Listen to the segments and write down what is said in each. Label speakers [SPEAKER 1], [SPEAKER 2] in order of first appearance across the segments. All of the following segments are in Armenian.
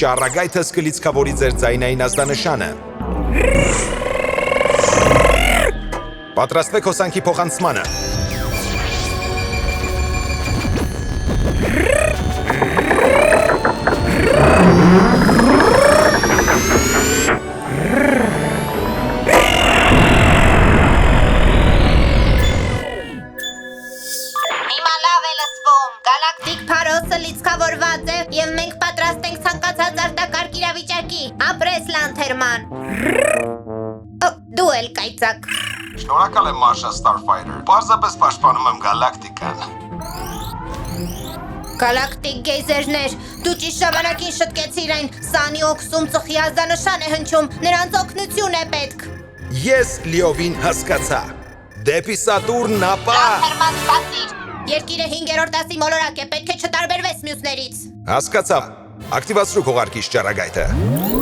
[SPEAKER 1] ճառագայթը սկլիցքավորի ձեր ձայնային ազդանշանը։ Պատրաստվեք հոսանքի փոխանցմանը։
[SPEAKER 2] Գալակտիկ Փարոսը լիցքավորված է և մենք պատրաստ ենք ցանկացած արտակարգ իրավիճակի։ Ապրես Լանթերման։ Դու էլ կայծակ։
[SPEAKER 1] Շնորհակալ եմ Marshal Starfighter։ Պարզապես պաշտպանում եմ գալակտիկան։
[SPEAKER 2] Գալակտիկ գեյզերներ, դու ճիշտ ժամանակին շտկեցիր այն, Սանի օքսում ծխի ազդանշան է հնչում, նրանց օգնություն է պետք։
[SPEAKER 1] Ես լիովին հասկացա։ Դեպի Սատուրն ապա։
[SPEAKER 2] Լանթերման սպասիր։ Երկիրը 5-րդ դասի մոլորակ է, պետք է չտարբերվես մյուսներից։
[SPEAKER 1] Հասկացա։ Ակտիվացրու քողարկիչ ճառագայթը։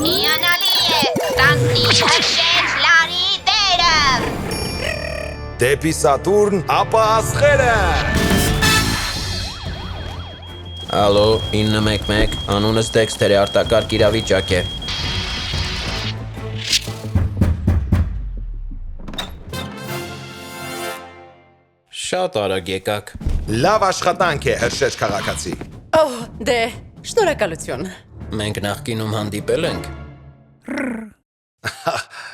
[SPEAKER 2] Հիանալի է, տանտի հրշեջ լարի դերը։
[SPEAKER 1] Դեպի Սատուրն ապա աստղերը։
[SPEAKER 3] Ալո, 911, անունս Դեքստեր է, արտակարգ իրավիճակ է։ Շատ արագ եկաք։
[SPEAKER 1] Լավ աշխատանք է, հրշեջ քաղաքացի։
[SPEAKER 4] Դե, շնորհակալություն։
[SPEAKER 3] Մենք նախկինում հանդիպել ենք։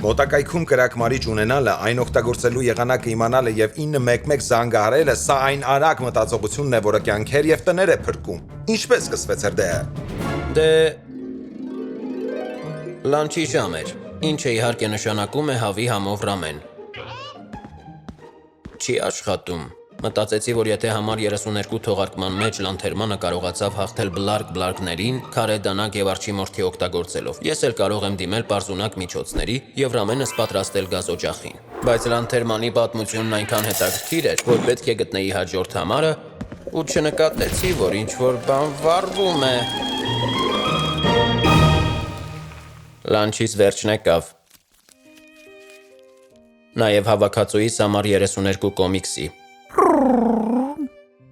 [SPEAKER 1] Մոտակայքում կրակ մարիչ ունենալը, այն օգտագործելու եղանակը իմանալը եւ 911 զանգահարելը, սա այն արագ մտածողությունն է, որը կյանքեր եւ տներ է փրկում։ Ինչպես սկսվեց հրդեհը։
[SPEAKER 3] Դե լանչի ժամ էր, ինչը իհարկե նշանակում է հավի համով ռամեն։ Չի աշխատում։ Մտածեցի, որ եթե համար 32 թողարկման մեջ Լանթերմանը կարողացավ հաղթել բլարգներին, քարե դանակ եւ արչիմորդի օգտագործելով, ես էլ կարող եմ դիմել պարզունակ միջոցների եւ ռամենս պատրաստել գազօջախին։ Բայց Լանթերմանի պատմությունն այնքան հետաքրքիր էր, որ պետք է գտնեի հաջորդ համարը ու չնկատեցի, որ ինչ-որ բան վառվում է։ Լանչից վերջն եկավ։ Նաեւ հավաքածուիս համար 32 կոմիքսի։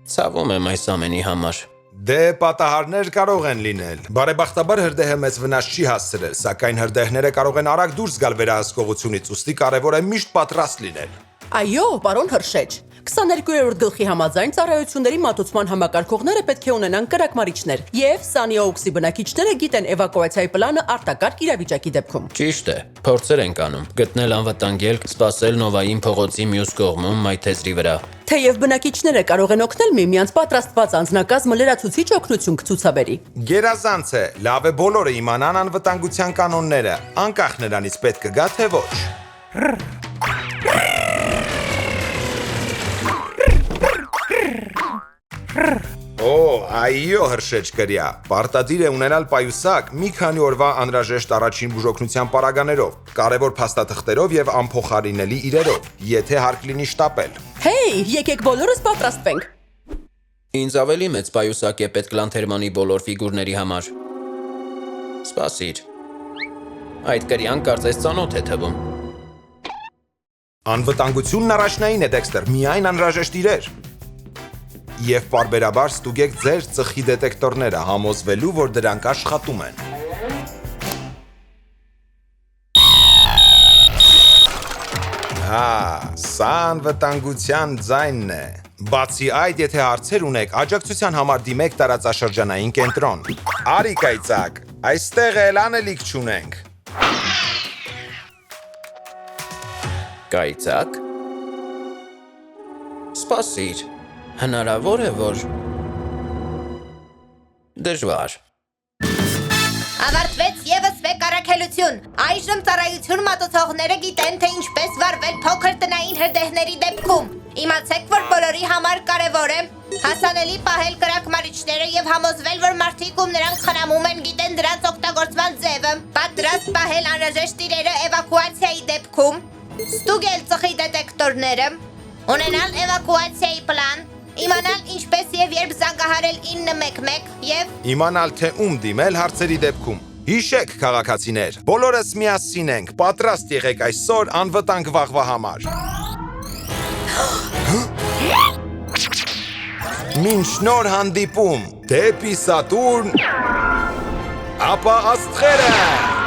[SPEAKER 3] Ցավում եմ այս ամենի համար։
[SPEAKER 1] Դե պատահարներ կարող են լինել։ Բարեբախտաբար հրդեհը մեծ վնաս չի հասցրել, սակայն հրդեհները կարող են արագ դուրս գալ վերահսկողությունից, ուստի կարևոր է միշտ պատրաստ լինել։
[SPEAKER 4] Այո, պարոն Հրշեջ, 22-րդ գլխի համաձայն ծառայությունների մատուցման համակարգողները պետք է ունենան կրակմարիչներ, եւ Սանի օքսի բնակիչները գիտեն էվակուացիայի պլանը արտակարգ իրավիճակի դեպքում։
[SPEAKER 3] Ճիշտ է, փորձեր ենք անում, գտնել անվտանգ ելք, սպասել Նովային փողոցի մյուս կողմում մայթեզրի վրա։
[SPEAKER 4] Թեև բնակիչները կարող են օգնել միմյանց պատրաստված անձնակազմը լրացուցիչ օգնություն կցուցաբերի։
[SPEAKER 1] Գերազանց է, լավ է բոլորը իմանան անվտանգության կանոնները, անկախ նրանից պետք կգա թե ոչ։ Այո, հրշեջ կրյա, պարտադիր է ունենալ պայուսակ մի քանի օրվա անհրաժեշտ առաջին բուժօգնության պարագաներով, կարևոր փաստաթղթերով եւ անփոխարինելի իրերով, եթե հարկ լինի շտապել։
[SPEAKER 4] Հեյ, եկեք բոլորս պատրաստվենք։
[SPEAKER 3] Ինձ ավելի մեծ պայուսակ է պետք Լանթերմանի բոլոր ֆիգուրների համար։ Սպասիր։ Այդ կրյան կարծես ծանոթ է թվում։
[SPEAKER 1] Անվտանգությունն առաջնային է, Դեքստեր, միայն անհրաժեշտ իրեր։ Եվ պարբերաբար ստուգեք ձեր ծխի դետեկտորները, համոզվելու, որ դրանք աշխատում են։ Սա անվտանգության ձայնն է։ Բացի այդ, եթե հարցեր ունեք, աջակցության համար դիմեք տարածաշրջանային կենտրոն։ Արի կայծակ, այստեղ էլ անելիք չունենք։
[SPEAKER 3] Կայծակ։ Սպասիր։ Հնարավոր է, որ դժվար։
[SPEAKER 2] Ավարտվեց եւս մեկ առաքելություն։ Այժմ ծառայություն մատուցողները գիտեն, թե ինչպես վարվել փոքր տնային հրդեհների դեպքում։ Իմացեք, որ բոլորի համար կարևոր է հասանելի պահել կրակմարիչները եւ համոզվել, որ մարդիկ, ում նրանք խնամում են, գիտեն դրանց օգտագործման ձևը, պատրաստ պահել անհրաժեշտ իրերը էվակուացիայի դեպքում, ստուգել ծխի դետեկտորները, ունենալ էվակուացիայի պլան, իմանալ ինչպես եւ երբ զանգահարել 911 եւ
[SPEAKER 1] իմանալ թե ում դիմել հարցերի դեպքում։ Հիշեք, քաղաքացիներ, բոլորս միասին ենք, պատրաստ եղեք այսօր անվտանգ վաղվա համար։ Մինչ նոր հանդիպում, դեպի Սատուրն Ապա աստղերը։